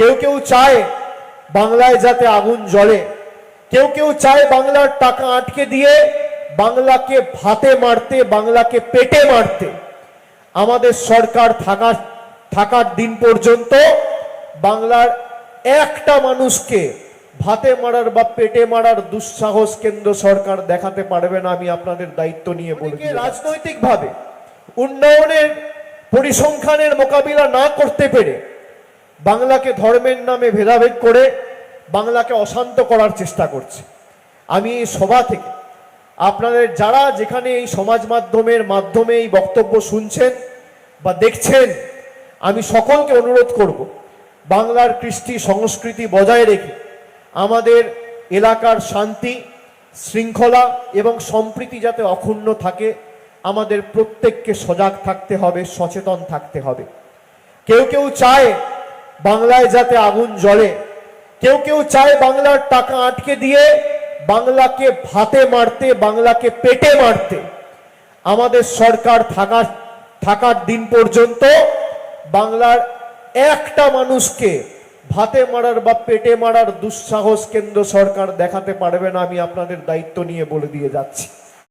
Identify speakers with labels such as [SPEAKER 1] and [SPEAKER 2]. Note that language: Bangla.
[SPEAKER 1] কেউ কেউ চায় বাংলায় যাতে আগুন জ্বলে, কেউ কেউ চায় বাংলার টাকা আটকে দিয়ে বাংলাকে ভাতে মারতে, বাংলাকে পেটে মারতে। আমাদের সরকার থাকার দিন পর্যন্ত বাংলার একটা মানুষকে ভাতে মারার বা পেটে মারার দুঃসাহস কেন্দ্র সরকার দেখাতে পারবে না। আমি আপনাদের দায়িত্ব নিয়ে বলছি, রাজনৈতিকভাবে উন্নয়নের পরিসংখ্যানের মোকাবিলা না করতে পেরে বাংলাকে ধর্মের নামে ভেদাভেদ করে বাংলাকে অশান্ত করার চেষ্টা করছে। আমি এই সভা থেকে আপনাদের যারা যেখানে এই সমাজ মাধ্যমে এই বক্তব্য শুনছেন বা দেখছেন, আমি সকলকে অনুরোধ করব, বাংলার কৃষ্টি সংস্কৃতি বজায় রেখে আমাদের এলাকার শান্তি শৃঙ্খলা এবং সম্প্রীতি যাতে অক্ষুণ্ণ থাকে, আমাদের প্রত্যেককে সজাগ থাকতে হবে, সচেতন থাকতে হবে। কেউ কেউ চায় বাংলায় যাতে আগুন জ্বলে, কেউ কেউ চায় বাংলার টাকা আটকে দিয়ে বাংলাকে ভাতে মারতে, বাংলাকে পেটে মারতে। আমাদের সরকার থাকার দিন পর্যন্ত বাংলার একটা মানুষকে ভাতে মারার বা পেটে মারার দুঃসাহস কেন্দ্র সরকার দেখাতে পারবে না। আমি আপনাদের দায়িত্ব নিয়ে বলে দিয়ে যাচ্ছি।